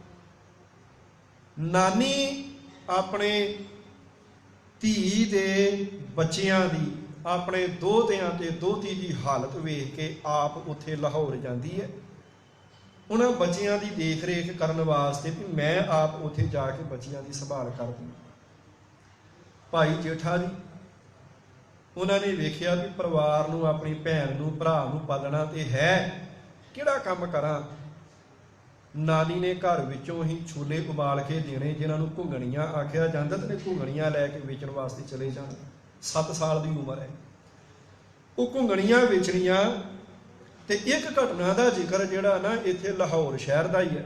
ਨਾਨੀ ਆਪਣੇ ਧੀ ਦੇ ਬੱਚਿਆਂ ਦੀ, ਆਪਣੇ ਦੋਹਤਿਆਂ ਤੇ ਦੋਹਤੀ ਦੀ ਹਾਲਤ ਵੇਖ ਕੇ ਆਪ ਉੱਥੇ ਲਾਹੌਰ ਜਾਂਦੀ ਹੈ ਉਹਨਾਂ ਬੱਚਿਆਂ ਦੀ ਦੇਖ ਰੇਖ ਕਰਨ ਵਾਸਤੇ, ਵੀ ਮੈਂ ਆਪ ਉੱਥੇ ਜਾ ਕੇ ਬੱਚਿਆਂ ਦੀ ਸੰਭਾਲ ਕਰਦੀ। ਭਾਈ ਜੇਠਾ ਜੀ ਉਹਨਾਂ ਨੇ ਵੇਖਿਆ ਵੀ ਪਰਿਵਾਰ ਨੂੰ, ਆਪਣੀ ਭੈਣ ਨੂੰ, ਭਰਾ ਨੂੰ ਪਾਲਣਾ ਤੇ ਹੈ, ਕਿਹੜਾ ਕੰਮ ਕਰਾਂ। ਨਾਨੀ ਨੇ ਘਰ ਵਿੱਚੋਂ ਹੀ ਛੋਲੇ ਉਬਾਲ ਕੇ ਦੇਣੇ, ਜਿਨ੍ਹਾਂ ਨੂੰ ਘੁੰਗਣੀਆਂ ਆਖਿਆ ਜਾਂਦਾ, ਤੇ ਘੁੰਗਣੀਆਂ ਲੈ ਕੇ ਵੇਚਣ ਵਾਸਤੇ ਚਲੇ ਜਾਣ। 7 ਸਾਲ ਦੀ ਉਮਰ ਹੈ। ਉਹ ਘੁੰਗਣੀਆਂ ਵੇਚਣੀਆਂ। ਤੇ ਇੱਕ ਘਟਨਾ ਦਾ ਜ਼ਿਕਰ ਜਿਹੜਾ ਨਾ ਇੱਥੇ ਲਾਹੌਰ ਸ਼ਹਿਰ ਦਾ ਹੀ ਹੈ।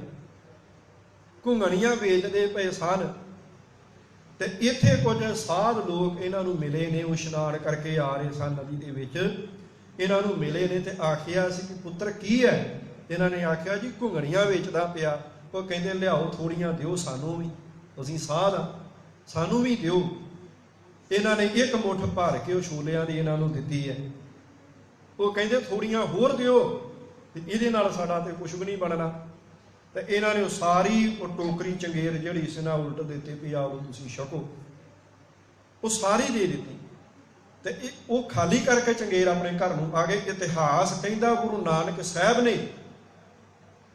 ਘੁੰਗਣੀਆਂ ਵੇਚਦੇ ਪਏ ਸਨ, ਤੇ ਇੱਥੇ ਕੁਝ ਸਾਧ ਲੋਕ ਇਹਨਾਂ ਨੂੰ ਮਿਲੇ ਨੇ। ਉਹ ਇਸ਼ਨਾਨ ਕਰਕੇ ਆ ਰਹੇ ਸਨ ਨਦੀ ਦੇ ਵਿੱਚ, ਇਹਨਾਂ ਨੂੰ ਮਿਲੇ ਨੇ ਤੇ ਆਖਿਆ ਸੀ ਕਿ ਪੁੱਤਰ ਕੀ ਹੈ। ਇਹਨਾਂ ਨੇ ਆਖਿਆ ਜੀ ਘੁੰਗਣੀਆਂ ਵੇਚਦਾ ਪਿਆ। ਉਹ ਕਹਿੰਦੇ ਲਿਆਓ ਥੋੜੀਆਂ ਦਿਓ ਸਾਨੂੰ ਵੀ, ਅਸੀਂ ਸਾਧ ਆ, ਸਾਨੂੰ ਵੀ ਦਿਓ। ਇਹਨਾਂ ਨੇ ਇੱਕ ਮੁੱਠ ਭਰ ਕੇ ਉਹ ਛੋਲਿਆਂ ਦੀ ਇਹਨਾਂ ਨੂੰ ਦਿੱਤੀ ਹੈ। ਉਹ ਕਹਿੰਦੇ ਥੋੜੀਆਂ ਹੋਰ ਦਿਓ, ਇਹਦੇ ਨਾਲ ਸਾਡਾ ਤੇ ਕੁਛ ਵੀ ਨਹੀਂ ਬਣਨਾ। ਤੇ ਇਹਨਾਂ ਨੇ ਉਹ ਸਾਰੀ ਉਹ ਟੋਕਰੀ ਚੰਗੇਰ ਜਿਹੜੀ ਸੀ ਨਾ ਉਲਟ ਦਿੱਤੀ ਵੀ ਆਓ ਤੁਸੀਂ ਛਕੋ। ਉਹ ਸਾਰੀ ਦੇ ਦਿੱਤੀ ਤੇ ਉਹ ਖਾਲੀ ਕਰਕੇ ਚੰਗੇਰ ਆਪਣੇ ਘਰ ਨੂੰ ਆ ਗਏ। ਇਤਿਹਾਸ ਕਹਿੰਦਾ ਗੁਰੂ ਨਾਨਕ ਸਾਹਿਬ ਨੇ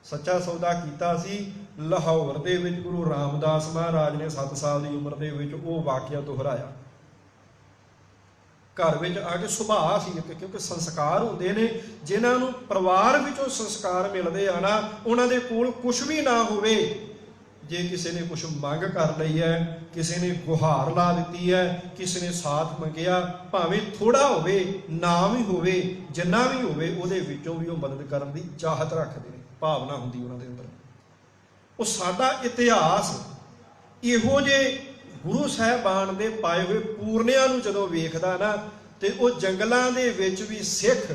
ਸੱਚਾ ਸੌਦਾ ਕੀਤਾ ਸੀ ਲਾਹੌਰ ਦੇ ਵਿੱਚ। ਗੁਰੂ ਰਾਮਦਾਸ ਮਹਾਰਾਜ ਨੇ 7 ਸਾਲ ਦੀ ਉਮਰ ਦੇ ਵਿੱਚ ਉਹ ਵਾਕਿਆ ਦੁਹਰਾਇਆ। ਘਰ ਵਿੱਚ ਆ ਕੇ ਸੁਭਾਅ ਸੀ, ਕਿਉਂਕਿ ਸੰਸਕਾਰ ਹੁੰਦੇ ਨੇ ਜਿਨ੍ਹਾਂ ਨੂੰ ਪਰਿਵਾਰ ਵਿੱਚੋਂ ਸੰਸਕਾਰ ਮਿਲਦੇ ਆ ਨਾ, ਉਹਨਾਂ ਦੇ ਕੋਲ ਕੁਛ ਵੀ ਨਾ ਹੋਵੇ, ਜੇ ਕਿਸੇ ਨੇ ਕੁਛ ਮੰਗ ਕਰ ਲਈ ਹੈ, ਕਿਸੇ ਨੇ ਗੁਹਾਰ ਲਾ ਦਿੱਤੀ ਹੈ, ਕਿਸੇ ਨੇ ਸਾਥ ਮੰਗਿਆ, ਭਾਵੇਂ ਥੋੜਾ ਹੋਵੇ, ਨਾ ਵੀ ਹੋਵੇ, ਜਿੰਨਾ ਵੀ ਹੋਵੇ, ਉਹਦੇ ਵਿੱਚੋਂ ਵੀ ਉਹ ਮਦਦ ਕਰਨ ਦੀ ਚਾਹਤ ਰੱਖਦੇ ਨੇ, ਭਾਵਨਾ ਹੁੰਦੀ ਉਹਨਾਂ ਦੇ ਅੰਦਰ। ਉਹ ਸਾਡਾ ਇਤਿਹਾਸ ਇਹੋ ਜਿਹੇ ਗੁਰੂ ਸਾਹਿਬਾਨ ਦੇ ਪਾਏ ਹੋਏ ਪੂਰਨਿਆਂ ਨੂੰ ਜਦੋਂ ਵੇਖਦਾ ਨਾ, ਤੇ ਉਹ ਜੰਗਲਾਂ ਦੇ ਵਿੱਚ ਵੀ ਸਿੱਖ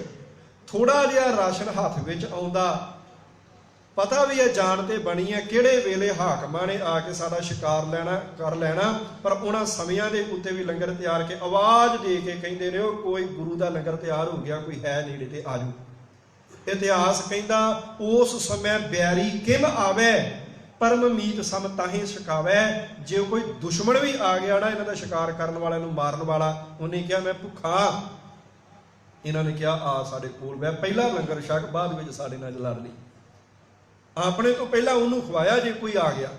ਥੋੜਾ ਜਿਹਾ ਰਾਸ਼ਨ ਹੱਥ ਵਿੱਚ ਆਉਂਦਾ, ਪਤਾ ਵੀ ਇਹ ਜਾਣ ਤੇ ਬਣੀ ਹੈ ਕਿਹੜੇ ਵੇਲੇ ਹਾਕਮਾਂ ਨੇ ਆ ਕੇ ਸਾਡਾ ਸ਼ਿਕਾਰ ਕਰ ਲੈਣਾ, ਪਰ ਉਹਨਾਂ ਸਮਿਆਂ ਦੇ ਉੱਤੇ ਵੀ ਲੰਗਰ ਤਿਆਰ ਕੇ ਆਵਾਜ਼ ਦੇ ਕੇ ਕਹਿੰਦੇ ਨੇ ਉਹ ਕੋਈ ਗੁਰੂ ਦਾ ਲੰਗਰ ਤਿਆਰ ਹੋ ਗਿਆ, ਕੋਈ ਹੈ ਨੇੜੇ ਤੇ ਆ ਜਾਓ। ਇਤਿਹਾਸ ਕਹਿੰਦਾ ਉਸ ਸਮੇਂ ਬਿਆਰੀ ਕਿਮ ਆਵੇ ਪਰਮ ਮੀਤ ਸਮ ਤਾਹੀਂ ਛਕਾਵੇ। ਜੇ ਕੋਈ ਦੁਸ਼ਮਣ ਵੀ ਆ ਗਿਆ ਨਾ ਇਹਨਾਂ ਦਾ ਸ਼ਿਕਾਰ ਕਰਨ ਵਾਲਿਆਂ ਨੂੰ ਮਾਰਨ ਵਾਲਾ, ਉਹਨੇ ਕਿਹਾ ਮੈਂ ਭੁੱਖਾ, ਇਹਨਾਂ ਨੇ ਕਿਹਾ ਆ ਸਾਡੇ ਕੋਲ ਬਹਿ, ਪਹਿਲਾ ਲੰਗਰ ਛਕ, ਬਾਅਦ ਵਿੱਚ ਸਾਡੇ ਨਾਲ ਲੜ ਲਈ। ਆਪਣੇ ਤੋਂ ਪਹਿਲਾਂ ਉਹਨੂੰ ਖਵਾਇਆ ਜੇ ਕੋਈ ਆ ਗਿਆ।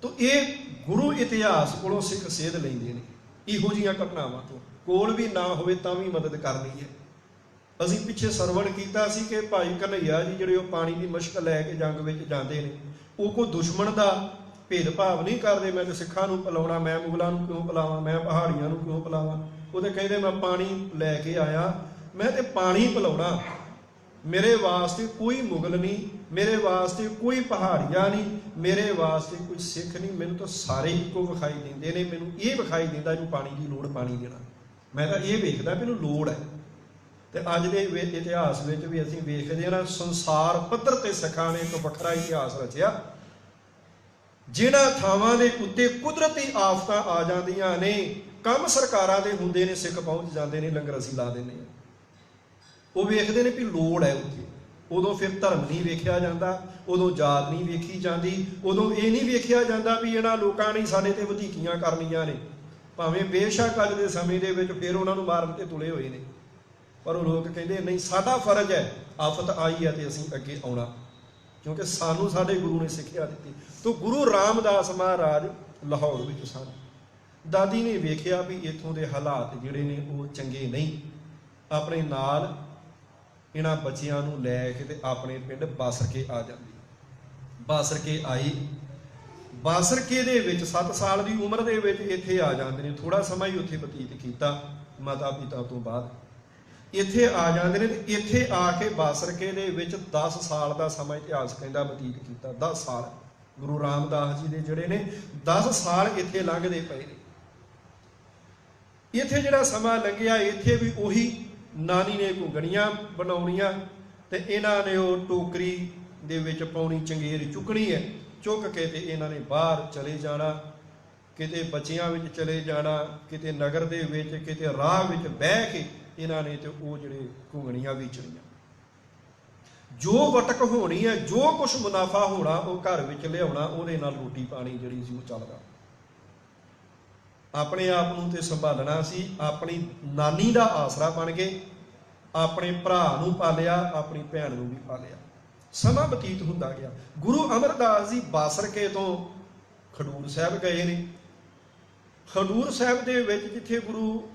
ਤਾਂ ਇਹ ਗੁਰੂ ਇਤਿਹਾਸ ਕੋਲੋਂ ਸਿੱਖ ਸੇਧ ਲੈਂਦੇ ਨੇ। ਇਹੋ ਜਿਹੀਆਂ ਘਟਨਾਵਾਂ ਤੋਂ। ਕੋਲ ਵੀ ਨਾ ਹੋਵੇ ਤਾਂ ਵੀ ਮਦਦ ਕਰਨੀ ਹੈ। ਅਸੀਂ ਪਿੱਛੇ ਸਰਵਣ ਕੀਤਾ ਸੀ ਕਿ ਭਾਈ ਕਨ੍ਹਈਆ ਜੀ ਜਿਹੜੇ ਉਹ ਪਾਣੀ ਦੀ ਮੁਸ਼ਕ ਲੈ ਕੇ ਜੰਗ ਵਿੱਚ ਜਾਂਦੇ ਨੇ, ਉਹ ਕੋਈ ਦੁਸ਼ਮਣ ਦਾ ਭੇਦਭਾਵ ਨਹੀਂ ਕਰਦੇ, ਮੈਂ ਤੇ ਸਿੱਖਾਂ ਨੂੰ ਪਿਲਾਉਣਾ, ਮੈਂ ਮੁਗਲਾਂ ਨੂੰ ਕਿਉਂ ਪਿਲਾਵਾਂ, ਮੈਂ ਪਹਾੜੀਆਂ ਨੂੰ ਕਿਉਂ ਪਿਲਾਵਾਂ। ਉਹ ਤੇ ਕਹਿੰਦੇ ਮੈਂ ਪਾਣੀ ਲੈ ਕੇ ਆਇਆ, ਮੈਂ ਤੇ ਪਾਣੀ ਪਿਲਾਉਣਾ, ਮੇਰੇ ਵਾਸਤੇ ਕੋਈ ਮੁਗਲ ਨਹੀਂ, ਮੇਰੇ ਵਾਸਤੇ ਕੋਈ ਪਹਾੜੀਆ ਨਹੀਂ, ਮੇਰੇ ਵਾਸਤੇ ਕੋਈ ਸਿੱਖ ਨਹੀਂ, ਮੈਨੂੰ ਤਾਂ ਸਾਰੇ ਇੱਕੋ ਵਿਖਾਈ ਦਿੰਦੇ ਨੇ। ਮੈਨੂੰ ਇਹ ਵਿਖਾਈ ਦਿੰਦਾ ਇਹਨੂੰ ਪਾਣੀ ਦੀ ਲੋੜ, ਪਾਣੀ ਦੇਣਾ। ਮੈਂ ਤਾਂ ਇਹ ਵੇਖਦਾ ਮੈਨੂੰ ਲੋੜ ਹੈ। ਤੇ ਅੱਜ ਦੇ ਇਤਿਹਾਸ ਵਿੱਚ ਵੀ ਅਸੀਂ ਵੇਖਦੇ ਹਾਂ ਨਾ, ਸੰਸਾਰ ਪੱਧਰ ਤੇ ਸਿੱਖਾਂ ਨੇ ਇੱਕ ਵੱਖਰਾ ਇਤਿਹਾਸ ਰਚਿਆ। ਜਿਨ੍ਹਾਂ ਥਾਵਾਂ ਦੇ ਉੱਤੇ ਕੁਦਰਤੀ ਆਫਤਾਂ ਆ ਜਾਂਦੀਆਂ ਨੇ, ਕੰਮ ਸਰਕਾਰਾਂ ਦੇ ਹੁੰਦੇ ਨੇ, ਸਿੱਖ ਪਹੁੰਚ ਜਾਂਦੇ ਨੇ, ਲੰਗਰ ਅਸੀਂ ਲਾ ਦਿੰਦੇ ਹਾਂ। ਉਹ ਵੇਖਦੇ ਨੇ ਵੀ ਲੋੜ ਹੈ ਉੱਥੇ। ਉਦੋਂ ਫਿਰ ਧਰਮ ਨਹੀਂ ਵੇਖਿਆ ਜਾਂਦਾ, ਉਦੋਂ ਜਾਤ ਨਹੀਂ ਵੇਖੀ ਜਾਂਦੀ, ਉਦੋਂ ਇਹ ਨਹੀਂ ਵੇਖਿਆ ਜਾਂਦਾ ਵੀ ਇਹਨਾਂ ਲੋਕਾਂ ਨੇ ਸਾਡੇ ਤੇ ਵਧੀਕੀਆਂ ਕਰਨੀਆਂ ਨੇ। ਭਾਵੇਂ ਬੇਸ਼ੱਕ ਅੱਜ ਦੇ ਸਮੇਂ ਦੇ ਵਿੱਚ ਫਿਰ ਉਹਨਾਂ ਨੂੰ ਮਾਰਨ ਤੇ ਤੁਲੇ ਹੋਏ ਨੇ, ਪਰ ਉਹ ਲੋਕ ਕਹਿੰਦੇ ਨਹੀਂ, ਸਾਡਾ ਫਰਜ਼ ਹੈ, ਆਫਤ ਆਈ ਹੈ ਤੇ ਅਸੀਂ ਅੱਗੇ ਆਉਣਾ, ਕਿਉਂਕਿ ਸਾਨੂੰ ਸਾਡੇ ਗੁਰੂ ਨੇ ਸਿੱਖਿਆ ਦਿੱਤੀ। ਤੋ ਗੁਰੂ ਰਾਮਦਾਸ ਮਹਾਰਾਜ ਲਾਹੌਰ ਵਿੱਚ ਸਨ। ਦਾਦੀ ਨੇ ਵੇਖਿਆ ਵੀ ਇੱਥੋਂ ਦੇ ਹਾਲਾਤ ਜਿਹੜੇ ਨੇ ਉਹ ਚੰਗੇ ਨਹੀਂ। ਆਪਣੇ ਨਾਲ ਇਹਨਾਂ ਬੱਚਿਆਂ ਨੂੰ ਲੈ ਕੇ ਤੇ ਆਪਣੇ ਪਿੰਡ ਬਾਸਰਕੇ ਆ ਜਾਂਦੀ। ਬਾਸਰਕੇ ਆਈ। ਬਾਸਰਕੇ ਦੇ ਵਿੱਚ 7 ਸਾਲ ਦੀ ਉਮਰ ਦੇ ਵਿੱਚ ਇੱਥੇ ਆ ਜਾਂਦੇ ਨੇ। ਥੋੜਾ ਸਮਾਂ ਹੀ ਉੱਥੇ ਬਤੀਤ ਕੀਤਾ ਮਾਤਾ ਪਿਤਾ ਤੋਂ ਬਾਅਦ, ਇੱਥੇ ਆ ਜਾਂਦੇ ਨੇ। ਤੇ ਇੱਥੇ ਆ ਕੇ ਬਾਸਰਕੇ ਦੇ ਵਿੱਚ 10 ਸਾਲ ਦਾ ਸਮਾਂ ਇਤਿਹਾਸ ਕਹਿੰਦਾ ਬਤੀਤ ਕੀਤਾ। 10 ਸਾਲ ਗੁਰੂ ਰਾਮਦਾਸ ਜੀ ਦੇ ਜਿਹੜੇ ਨੇ 10 ਸਾਲ ਇੱਥੇ ਲੰਘਦੇ ਪਏ ਨੇ। ਇੱਥੇ ਜਿਹੜਾ ਸਮਾਂ ਲੰਘਿਆ, ਇੱਥੇ ਵੀ ਉਹੀ ਨਾਨੀ ਨੇ ਘੁੰਗਣੀਆਂ ਬਣਾਉਣੀਆਂ ਤੇ ਇਹਨਾਂ ਨੇ ਉਹ ਟੋਕਰੀ ਦੇ ਵਿੱਚ ਪਾਉਣੀ, ਚੰਗੇਰ ਚੁੱਕਣੀ ਹੈ, ਚੁੱਕ ਕੇ ਤੇ ਇਹਨਾਂ ਨੇ ਬਾਹਰ ਚਲੇ ਜਾਣਾ, ਕਿਤੇ ਬੱਚਿਆਂ ਵਿੱਚ ਚਲੇ ਜਾਣਾ, ਕਿਤੇ ਨਗਰ ਦੇ ਵਿੱਚ, ਕਿਤੇ ਰਾਹ ਵਿੱਚ ਬਹਿ ਕੇ ਇਹਨਾਂ ਨੇ ਤੇ ਉਹ ਜਿਹੜੇ ਘੁੰਗਣੀਆਂ ਵੇਚਣੀਆਂ। ਜੋ ਵਟਕ ਹੋਣੀ ਹੈ, ਜੋ ਕੁਛ ਮੁਨਾਫਾ ਹੋਣਾ ਉਹ ਘਰ ਵਿੱਚ ਲਿਆਉਣਾ, ਉਹਦੇ ਨਾਲ ਰੋਟੀ ਪਾਣੀ ਜਿਹੜੀ ਸੀ ਉਹ ਚੱਲਦਾ। ਆਪਣੇ ਆਪ ਨੂੰ ਤੇ ਸੰਭਾਲਣਾ ਸੀ। ਆਪਣੀ ਨਾਨੀ ਦਾ ਆਸਰਾ ਬਣ ਗਏ, ਆਪਣੇ ਭਰਾ ਨੂੰ ਪਾਲਿਆ, ਆਪਣੀ ਭੈਣ ਨੂੰ ਵੀ ਪਾਲਿਆ। ਸਮਾਂ ਬਤੀਤ ਹੁੰਦਾ ਗਿਆ। ਗੁਰੂ ਅਮਰਦਾਸ ਜੀ ਬਾਸਰਕੇ ਤੋਂ ਖਡੂਰ ਸਾਹਿਬ ਗਏ ਨੇ। ਖਡੂਰ ਸਾਹਿਬ ਦੇ ਵਿੱਚ ਜਿੱਥੇ ਗੁਰੂ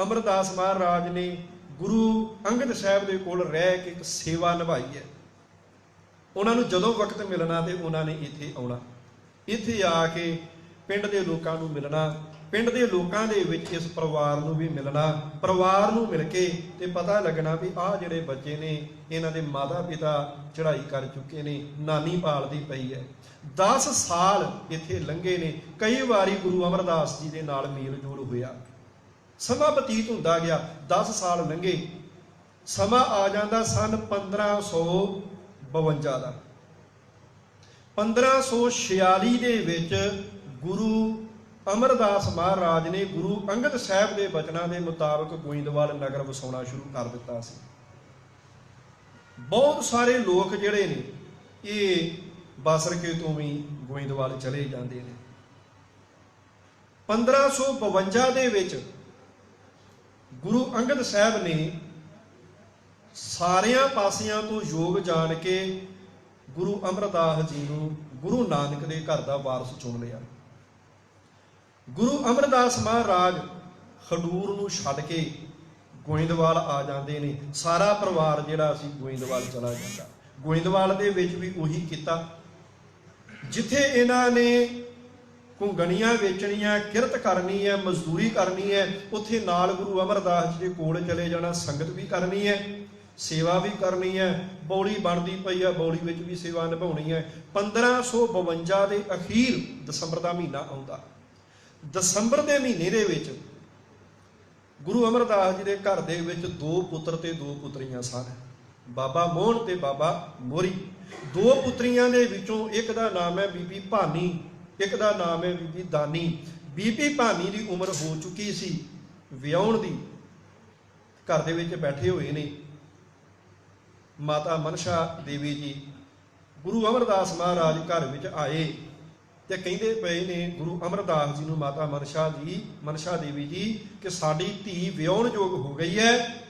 ਅਮਰਦਾਸ ਮਹਾਰਾਜ ਨੇ ਗੁਰੂ ਅੰਗਦ ਸਾਹਿਬ ਦੇ ਕੋਲ ਰਹਿ ਕੇ ਇੱਕ ਸੇਵਾ ਨਿਭਾਈ ਹੈ। ਉਹਨਾਂ ਨੂੰ ਜਦੋਂ ਵਕਤ ਮਿਲਣਾ ਤੇ ਉਹਨਾਂ ਨੇ ਇੱਥੇ ਆਉਣਾ, ਇੱਥੇ ਆ ਕੇ ਪਿੰਡ ਦੇ ਲੋਕਾਂ ਨੂੰ ਮਿਲਣਾ, ਪਿੰਡ ਦੇ ਲੋਕਾਂ ਦੇ ਵਿੱਚ ਇਸ ਪਰਿਵਾਰ ਨੂੰ ਵੀ ਮਿਲਣਾ, ਪਰਿਵਾਰ ਨੂੰ ਮਿਲ ਕੇ ਤੇ ਪਤਾ ਲੱਗਣਾ ਵੀ ਆਹ ਜਿਹੜੇ ਬੱਚੇ ਨੇ ਇਹਨਾਂ ਦੇ ਮਾਤਾ ਪਿਤਾ ਚੜ੍ਹਾਈ ਕਰ ਚੁੱਕੇ ਨੇ, ਨਾਨੀ ਪਾਲਦੀ ਪਈ ਹੈ। 10 ਸਾਲ ਇੱਥੇ ਲੰਘੇ ਨੇ। ਕਈ ਵਾਰੀ ਗੁਰੂ ਅਮਰਦਾਸ ਜੀ ਦੇ ਨਾਲ ਮੇਲ ਜੋਲ ਹੋਇਆ। ਸਮਾਂ ਬਤੀਤ ਹੁੰਦਾ ਗਿਆ। 10 ਸਾਲ ਲੰਘੇ। ਸਮਾਂ ਆ ਜਾਂਦਾ ਸਨ 1552 ਦਾ। 1546 ਦੇ ਵਿੱਚ ਗੁਰੂ ਅਮਰਦਾਸ ਮਹਾਰਾਜ ਨੇ ਗੁਰੂ ਅੰਗਦ ਸਾਹਿਬ ਦੇ ਬਚਨਾਂ ਦੇ ਮੁਤਾਬਕ ਗੋਇੰਦਵਾਲ ਨਗਰ ਵਸਾਉਣਾ ਸ਼ੁਰੂ ਕਰ ਦਿੱਤਾ ਸੀ। ਬਹੁਤ ਸਾਰੇ ਲੋਕ ਜਿਹੜੇ ਨੇ ਇਹ ਬਾਸਰਕੇ ਤੋਂ ਵੀ ਗੋਇੰਦਵਾਲ ਚਲੇ ਜਾਂਦੇ ਨੇ। 1552 ਦੇ ਵਿੱਚ ਗੁਰੂ ਅੰਗਦ ਸਾਹਿਬ ਨੇ ਸਾਰਿਆਂ ਪਾਸਿਆਂ ਤੋਂ ਯੋਗ ਜਾਣ ਕੇ ਗੁਰੂ ਅਮਰਦਾਸ ਜੀ ਨੂੰ ਗੁਰੂ ਨਾਨਕ ਦੇ ਘਰ ਦਾ ਵਾਰਸ ਚੁਣ ਲਿਆ। ਗੁਰੂ ਅਮਰਦਾਸ ਮਹਾਰਾਜ ਖਡੂਰ ਨੂੰ ਛੱਡ ਕੇ ਗੋਇੰਦਵਾਲ ਆ ਜਾਂਦੇ ਨੇ। ਸਾਰਾ ਪਰਿਵਾਰ ਜਿਹੜਾ ਸੀ ਗੋਇੰਦਵਾਲ ਚਲਾ ਜਾਂਦਾ। ਗੋਇੰਦਵਾਲ ਦੇ ਵਿੱਚ ਵੀ ਉਹੀ ਕੀਤਾ ਜਿੱਥੇ ਇਹਨਾਂ ਨੇ ਘੁੰਗਣੀਆਂ ਵੇਚਣੀਆਂ, ਕਿਰਤ ਕਰਨੀ ਹੈ, ਮਜ਼ਦੂਰੀ ਕਰਨੀ ਹੈ। ਉੱਥੇ ਨਾਲ ਗੁਰੂ ਅਮਰਦਾਸ ਜੀ ਦੇ ਕੋਲ ਚਲੇ ਜਾਣਾ, ਸੰਗਤ ਵੀ ਕਰਨੀ ਹੈ, ਸੇਵਾ ਵੀ ਕਰਨੀ ਹੈ। ਬੌਲੀ ਬਣਦੀ ਪਈ ਆ, ਬੌਲੀ ਵਿੱਚ ਵੀ ਸੇਵਾ ਨਿਭਾਉਣੀ ਹੈ। 1552 ਦੇ ਅਖੀਰ ਦਸੰਬਰ ਦਾ ਮਹੀਨਾ ਆਉਂਦਾ। ਦਸੰਬਰ ਦੇ ਮਹੀਨੇ ਦੇ ਵਿੱਚ ਗੁਰੂ ਅਮਰਦਾਸ ਜੀ ਦੇ ਘਰ ਦੇ ਵਿੱਚ 2 ਪੁੱਤਰ ਤੇ 2 ਪੁੱਤਰੀਆਂ ਸਨ, ਬਾਬਾ ਮੋਹਨ ਤੇ ਬਾਬਾ ਮੋਰੀ। 2 ਪੁੱਤਰੀਆਂ ਦੇ ਵਿੱਚੋਂ ਇੱਕ ਦਾ ਨਾਮ ਹੈ ਬੀਬੀ ਭਾਨੀ, ਇੱਕ ਦਾ ਨਾਮ ਹੈ ਬੀਬੀ ਦਾਨੀ। ਬੀਬੀ ਭਾਨੀ ਦੀ ਉਮਰ ਹੋ ਚੁੱਕੀ ਸੀ ਵਿਆਹੁਣ ਦੀ। ਘਰ ਦੇ ਵਿੱਚ ਬੈਠੇ ਹੋਏ ਨੇ ਮਾਤਾ ਮਨਸ਼ਾ ਦੇਵੀ ਜੀ। ਗੁਰੂ ਅਮਰਦਾਸ ਮਹਾਰਾਜ ਘਰ ਵਿੱਚ ਆਏ ਤੇ ਕਹਿੰਦੇ ਪਏ ਨੇ ਗੁਰੂ ਅਮਰਦਾਸ ਜੀ ਨੂੰ, ਮਾਤਾ ਮਨਸ਼ਾ ਦੇਵੀ ਜੀ, ਕਿ ਸਾਡੀ ਧੀ ਵਿਆਹੁਣ ਯੋਗ ਹੋ ਗਈ ਹੈ,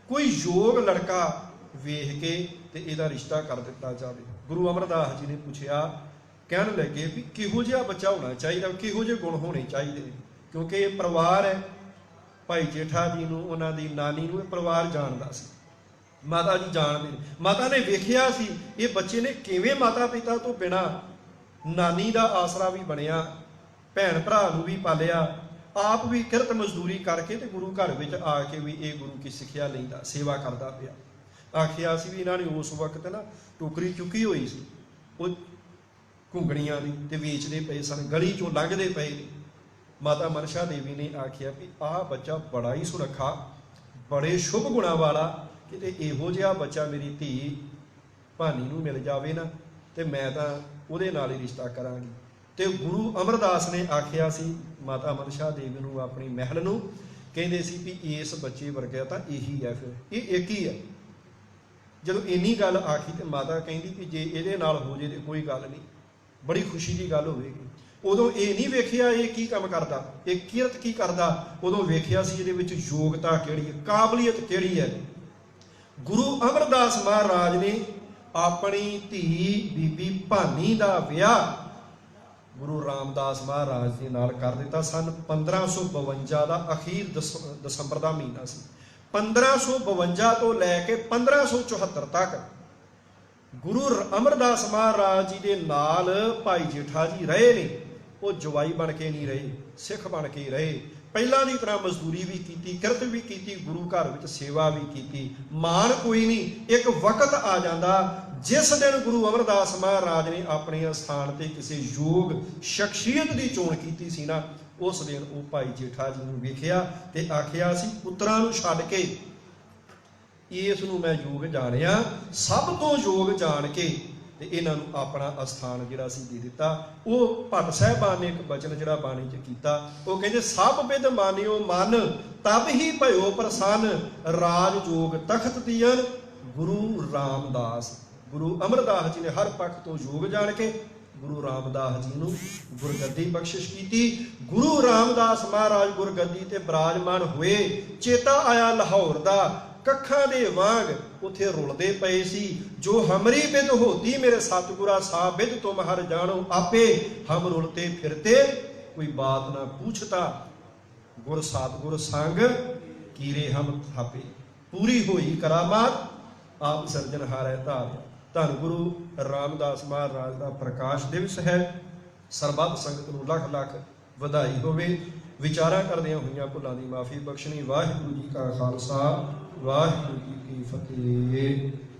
ਕੋਈ ਯੋਗ ਲੜਕਾ ਵੇਖ ਕੇ ਤੇ ਇਹਦਾ ਰਿਸ਼ਤਾ ਕਰ ਦਿੱਤਾ ਜਾਵੇ। ਗੁਰੂ ਅਮਰਦਾਸ ਜੀ ਨੇ ਪੁੱਛਿਆ, ਕਹਿਣ ਲੱਗੇ ਵੀ ਕਿਹੋ ਜਿਹਾ ਬੱਚਾ ਹੋਣਾ ਚਾਹੀਦਾ, ਕਿਹੋ ਜਿਹੇ ਗੁਣ ਹੋਣੇ ਚਾਹੀਦੇ ਨੇ। क्योंकि ये परिवार है। भाई जेठा जी नूं, उन्हां दी नानी नूं परिवार जाणदा सी, माता जी जाणदे ने। माता ने वेखिया सी ये बच्चे ने किवें माता पिता तो बिना नानी दा आसरा भी बनिया, भैन भरा नूं भी पालिया, आप भी किरत मजदूरी करके ते गुरु घर विच आके भी ये गुरु की सिक्ख्या लैंदा, सेवा करदा पिया। आखिया सी भी इन्हां ने उस वक्त ना टोकरी चुकी हुई सी वो घुंगणियां दी ते वेचदे पए सन, गली चों लंघदे पए ने। माता मनशा देवी ने आखिया भी आह बच्चा बड़ा ही सुरखा, बड़े शुभ गुणा वाला, किते इहो जिहा बच्चा मेरी धी भानी नूं मिल जावे ना ते मैं तां उहदे नाल ही रिश्ता करांगी। ते गुरु अमरदास ने आखिया सी माता मनशा देवी नूं, अपनी महल नूं, कहंदे सी भी इस बच्चे वर्गा तां यही है, फिर ये एक ही है। जदों इन्नी गल आखी ते माता कहंदी भी जे इहदे नाल हो जे ते कोई गल नहीं, बड़ी खुशी की गल होवेगी। उदों ये नहीं वेखिया ये की काम करदा, ये किरत की करदा, उदों वेखिया सी इहदे विच योगता किहड़ी है, काबलियत किहड़ी है। गुरु अमरदास महाराज ने अपनी धी बीबी भानी दा विआह गुरु रामदास महाराज दे नाल कर दिता सन 1552 का अखीर दसंबर का महीना सी। 1552 तो लैके 1574 तक गुरु अमरदास महाराज जी दे नाल भाई जेठा जी रहे ने। वो जवाई बन के नहीं रहे, सिख बन के रहे। पहला की तरह मजदूरी भी की, किरत भी की, गुरु घर विच सेवा भी की। मान कोई नहीं, एक वक्त आ जाता जिस दिन गुरु अमरदास महाराज ने अपने स्थान पर किसी योग शख्सियत की चोण की सी ना, उस दिन वो भाई जेठा जी नूं वेखिया ते आखिया सी पुत्रां नूं छड्ड के इस नूं मैं योग जाणिया, सब तो योग जाण के ते इन्हां नूं अपना अस्थान जिहड़ा सी दे दिता। वो भट्ट साहिबान ने एक बचन जिहड़ा बाणी च कीता, वो कहंदे सब विद मानियो मन तब ही भयो प्रसन्न, राज जोग तखत दियन गुरु रामदास। गुरु अमरदास जी ने हर पक्ष तो योग जाण के गुरु रामदास जी नूं गुरगद्दी बख्शिश की। गुरु रामदास महाराज गुरगद्दी ते बिराजमान हुए। चेता आया लाहौर दा, कखा दे वांग उथे रुलदे पए सी। जो हमरी बिद होती मेरे सतगुरा साहब बिद तुम हर जानो आपे, हम रुलते फिरते कोई बात ना पूछता, गुर सतगुर संग कीरे हम थापे। पूरी होई करामात आप सिरजनहारै धारिया। धन गुरु रामदास महाराज का प्रकाश दिवस है। सरबत संगत नूं लख लख ਵਧਾਈ होवे। विचारा करदियां होइयां भुलां दी माफ़ी बख्शणी। वाहिगुरू जी का खालसा, वाहिगुरू जी की फतेह।